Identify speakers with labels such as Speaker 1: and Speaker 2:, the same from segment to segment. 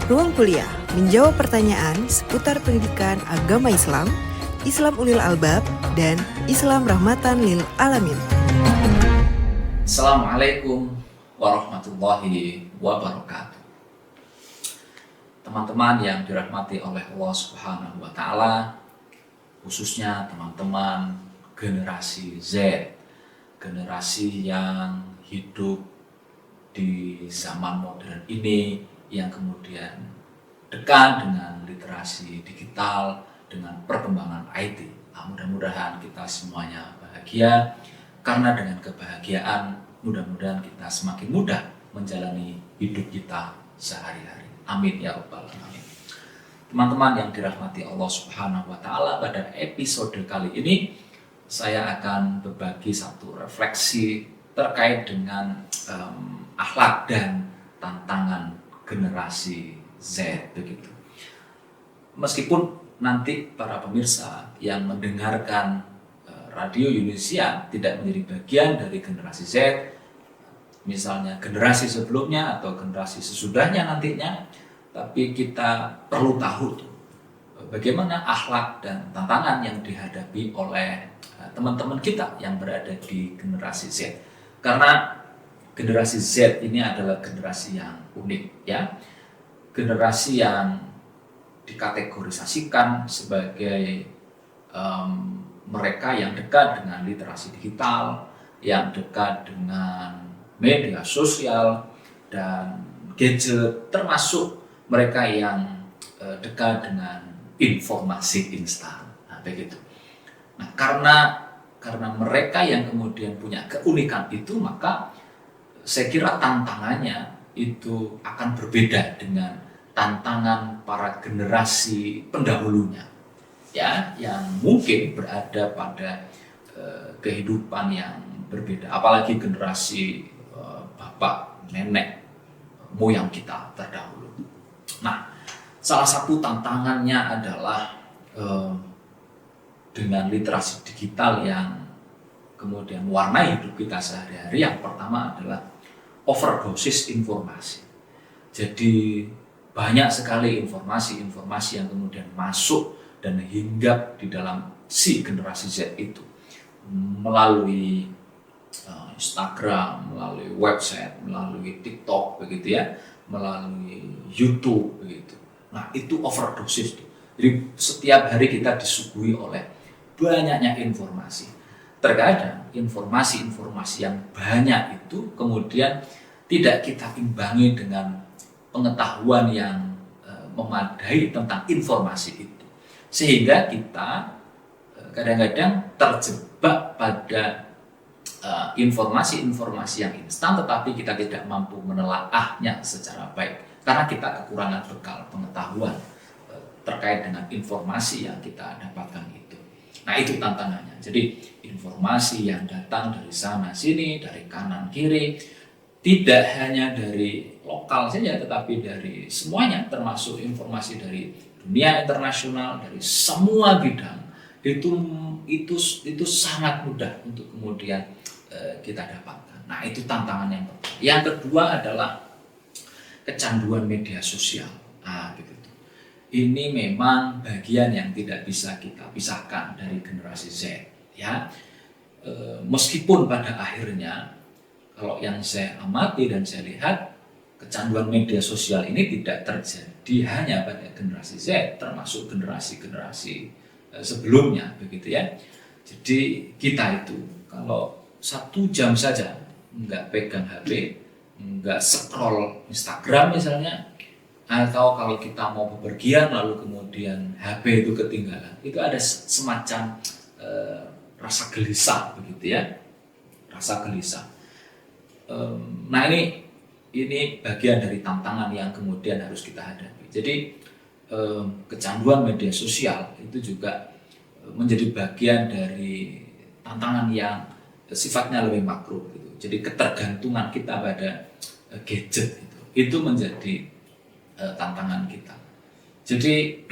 Speaker 1: Ruang Kuliah menjawab pertanyaan seputar pendidikan agama Islam, Islam Ulil Albab, dan Islam Rahmatan lil Alamin.
Speaker 2: Assalamualaikum warahmatullahi wabarakatuh. Teman-teman yang dirahmati oleh Allah Subhanahu wa Ta'ala, khususnya teman-teman generasi Z, generasi yang hidup di zaman modern ini, yang kemudian dekat dengan literasi digital, dengan perkembangan IT. Mudah-mudahan kita semuanya bahagia, karena dengan kebahagiaan mudah-mudahan kita semakin mudah menjalani hidup kita sehari-hari. Amin ya rabbal alamin. Teman-teman yang dirahmati Allah Subhanahu wa Ta'ala, pada episode kali ini saya akan berbagi satu refleksi terkait dengan akhlak dan tantangan generasi Z begitu. Meskipun nanti para pemirsa yang mendengarkan Radio Indonesia tidak menjadi bagian dari generasi Z, misalnya generasi sebelumnya atau generasi sesudahnya nantinya, tapi kita perlu tahu tuh bagaimana akhlak dan tantangan yang dihadapi oleh teman-teman kita yang berada di generasi Z. Karena generasi Z ini adalah generasi yang unik, ya, generasi yang dikategorisasikan sebagai mereka yang dekat dengan literasi digital, yang dekat dengan media sosial dan gadget, termasuk mereka yang dekat dengan informasi instan. Nah, begitu. Nah, karena mereka yang kemudian punya keunikan itu, maka saya kira tantangannya itu akan berbeda dengan tantangan para generasi pendahulunya, ya, yang mungkin berada pada kehidupan yang berbeda, apalagi generasi bapak, nenek, moyang kita terdahulu. Nah, salah satu tantangannya adalah dengan literasi digital yang kemudian mewarnai hidup kita sehari-hari. Yang pertama adalah overdosis informasi. Jadi banyak sekali informasi-informasi yang kemudian masuk dan hinggap di dalam si generasi Z itu melalui Instagram, melalui website, melalui TikTok begitu ya, melalui YouTube begitu. Nah, itu overdosis tuh. Jadi setiap hari kita disuguhi oleh banyaknya informasi. Terkadang informasi-informasi yang banyak itu kemudian tidak kita imbangi dengan pengetahuan yang memadai tentang informasi itu, sehingga kita kadang-kadang terjebak pada informasi-informasi yang instan, tetapi kita tidak mampu menelaahnya secara baik karena kita kekurangan bekal pengetahuan terkait dengan informasi yang kita dapatkan itu. Nah, itu tantangannya. Jadi informasi yang datang dari sana sini, dari kanan kiri, tidak hanya dari lokal saja, tetapi dari semuanya, termasuk informasi dari dunia internasional, dari semua bidang, itu sangat mudah untuk kemudian kita dapatkan. Nah, itu tantangan yang pertama. Yang kedua adalah kecanduan media sosial. Nah, begitu. Ini memang bagian yang tidak bisa kita pisahkan dari generasi Z, ya. Meskipun pada akhirnya, kalau yang saya amati dan saya lihat, kecanduan media sosial ini tidak terjadi hanya pada generasi Z, termasuk generasi-generasi sebelumnya, begitu ya. Jadi kita itu kalau 1 jam saja nggak pegang HP, nggak scroll Instagram misalnya, atau kalau kita mau bepergian lalu kemudian HP itu ketinggalan, itu ada semacam rasa gelisah, begitu ya, rasa gelisah. Nah, ini bagian dari tantangan yang kemudian harus kita hadapi. Jadi kecanduan media sosial itu juga menjadi bagian dari tantangan yang sifatnya lebih makro gitu. Jadi ketergantungan kita pada gadget itu menjadi tantangan kita. Jadi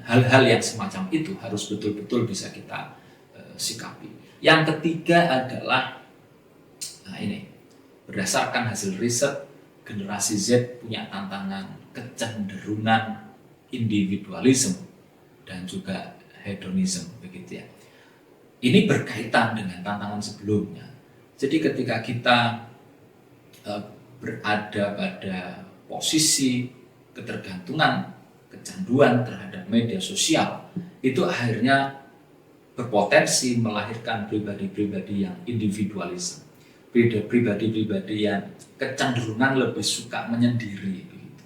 Speaker 2: hal-hal yang semacam itu harus betul-betul bisa kita sikapi. Yang ketiga adalah, nah ini berdasarkan hasil riset generasi Z punya tantangan kecenderungan individualisme dan juga hedonisme, begitu ya. Ini berkaitan dengan tantangan sebelumnya. Jadi ketika kita berada pada posisi ketergantungan, kecanduan terhadap media sosial, itu akhirnya berpotensi melahirkan pribadi-pribadi yang individualis, pribadi-pribadi yang kecenderungan lebih suka menyendiri. Begitu.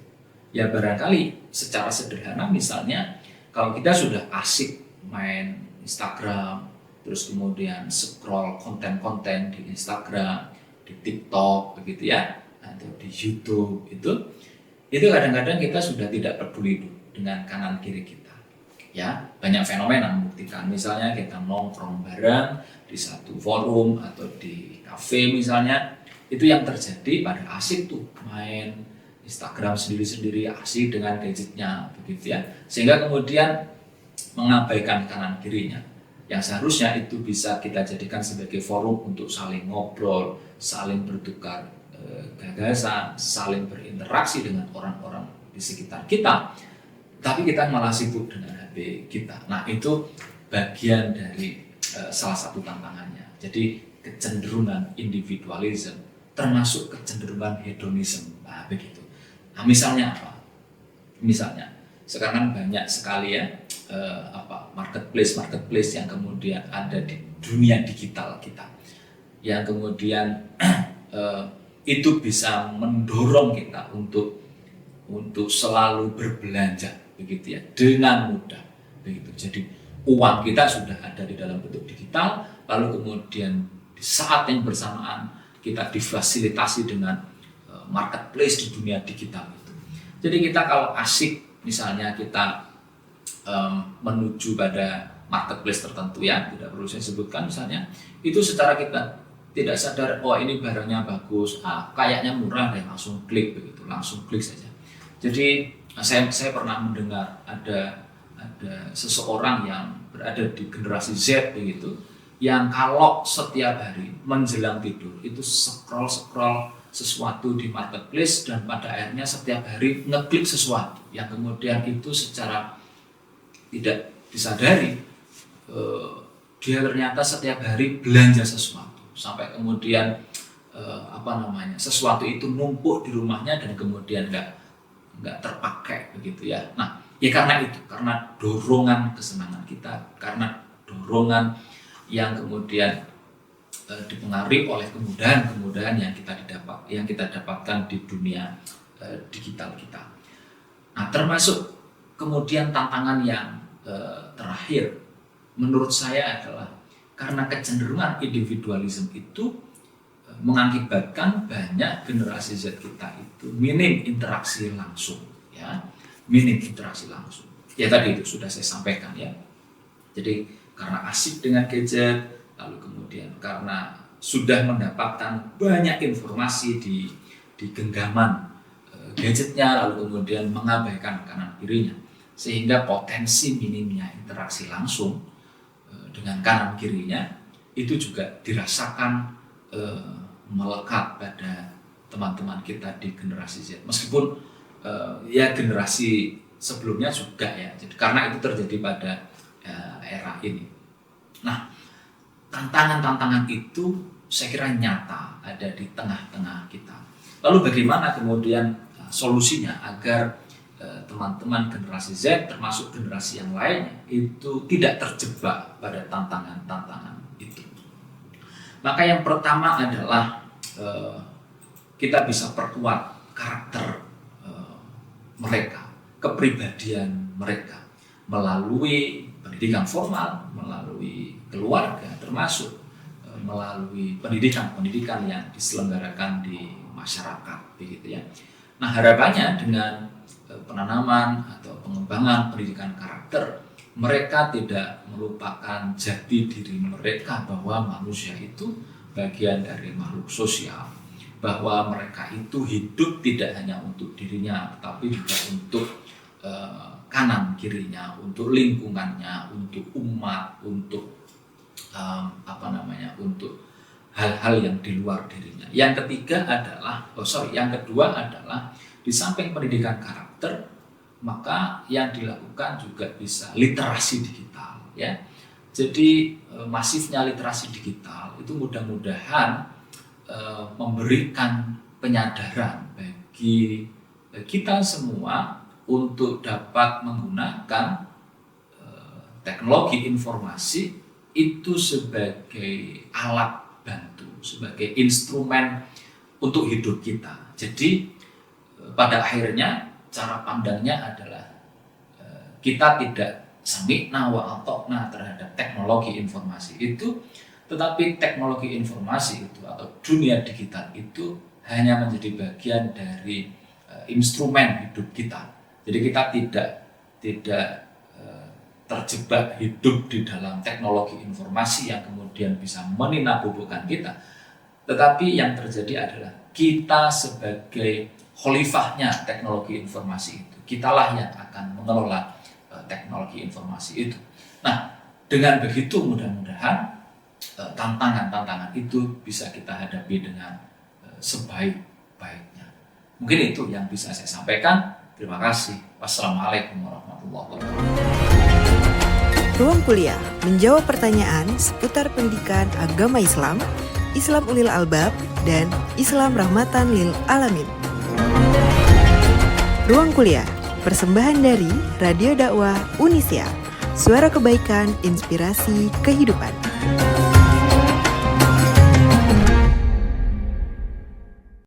Speaker 2: Ya barangkali secara sederhana misalnya kalau kita sudah asik main Instagram, terus kemudian scroll konten-konten di Instagram, di TikTok, begitu ya, atau di YouTube, itu kadang-kadang kita sudah tidak peduli dengan kanan kiri kita. Ya, banyak fenomena membuktikan. Misalnya kita nongkrong bareng di satu forum atau di kafe misalnya, itu yang terjadi pada asik tuh main Instagram sendiri-sendiri, asik dengan gadgetnya, begitu ya, sehingga kemudian mengabaikan kanan kirinya. Yang seharusnya itu bisa kita jadikan sebagai forum untuk saling ngobrol, saling bertukar gagasan, saling berinteraksi dengan orang-orang di sekitar kita, tapi kita malah sibuk dengan HP kita. Nah, itu bagian dari salah satu tantangannya. Jadi kecenderungan individualisme termasuk kecenderungan hedonisme. Nah, begitu. Nah, misalnya apa? Misalnya sekarang banyak sekali ya marketplace yang kemudian ada di dunia digital kita, yang kemudian itu bisa mendorong kita untuk selalu berbelanja, begitu ya, dengan mudah, begitu. Jadi uang kita sudah ada di dalam bentuk digital, lalu kemudian di saat yang bersamaan kita difasilitasi dengan marketplace di dunia digital itu. Jadi kita kalau asik misalnya kita menuju pada marketplace tertentu ya, tidak perlu saya sebutkan misalnya, itu secara kita tidak sadar, oh ini barangnya bagus, kayaknya murah deh, langsung klik begitu, langsung klik saja. Jadi saya pernah mendengar ada seseorang yang berada di generasi Z begitu, yang kalau setiap hari menjelang tidur itu scroll sesuatu di marketplace, dan pada akhirnya setiap hari ngeklik sesuatu yang kemudian itu secara tidak disadari dia ternyata setiap hari belanja sesuatu, sampai kemudian sesuatu itu numpuk di rumahnya dan kemudian nggak terpakai, begitu ya. Nah, ya karena dorongan kesenangan kita, karena dorongan yang kemudian dipengaruhi oleh kemudahan yang kita dapatkan di dunia digital kita. Nah, termasuk kemudian tantangan yang terakhir menurut saya adalah karena kecenderungan individualisme itu mengakibatkan banyak generasi Z kita itu minim interaksi langsung, ya, minim interaksi langsung. Ya tadi itu sudah saya sampaikan ya. Jadi karena asik dengan gadget, lalu kemudian karena sudah mendapatkan banyak informasi di genggaman gadgetnya, lalu kemudian mengabaikan kanan kirinya, sehingga potensi minimnya interaksi langsung dengan kanan kirinya itu juga dirasakan melekat pada teman-teman kita di generasi Z, meskipun ya generasi sebelumnya juga ya. Jadi karena itu terjadi pada era ini. Nah, tantangan-tantangan itu saya kira nyata ada di tengah-tengah kita. Lalu bagaimana kemudian solusinya agar teman-teman generasi Z termasuk generasi yang lainnya itu tidak terjebak pada tantangan-tantangan itu? Maka yang pertama adalah kita bisa perkuat karakter mereka, kepribadian mereka melalui pendidikan formal, melalui keluarga, termasuk melalui pendidikan yang diselenggarakan di masyarakat, begitu ya. Nah, harapannya dengan penanaman atau pengembangan pendidikan karakter, mereka tidak melupakan jati diri mereka bahwa manusia itu bagian dari makhluk sosial, bahwa mereka itu hidup tidak hanya untuk dirinya, tetapi juga untuk kanan kirinya, untuk lingkungannya, untuk umat, untuk untuk hal-hal yang di luar dirinya. Yang kedua adalah di samping pendidikan karakter, maka yang dilakukan juga bisa literasi digital, ya. Jadi masifnya literasi digital itu mudah-mudahan memberikan penyadaran bagi kita semua untuk dapat menggunakan teknologi informasi itu sebagai alat bantu, sebagai instrumen untuk hidup kita. Jadi pada akhirnya cara pandangnya adalah kita tidak sami'na wa ata'na terhadap teknologi informasi itu, tetapi teknologi informasi itu atau dunia digital itu hanya menjadi bagian dari instrumen hidup kita. Jadi kita tidak terjebak hidup di dalam teknologi informasi yang kemudian bisa meninabubukkan kita. Tetapi yang terjadi adalah kita sebagai khalifahnya teknologi informasi itu. Kitalah yang akan mengelola teknologi informasi itu. Nah, dengan begitu mudah-mudahan tantangan-tantangan itu bisa kita hadapi dengan sebaik-baiknya. Mungkin itu yang bisa saya sampaikan. Terima kasih. Wassalamualaikum warahmatullahi wabarakatuh.
Speaker 1: Ruang Kuliah menjawab pertanyaan seputar pendidikan agama Islam, Islam Ulil Albab, dan Islam Rahmatan Lil Alamin. Ruang Kuliah, persembahan dari Radio Dakwah Unisia, suara kebaikan, inspirasi kehidupan.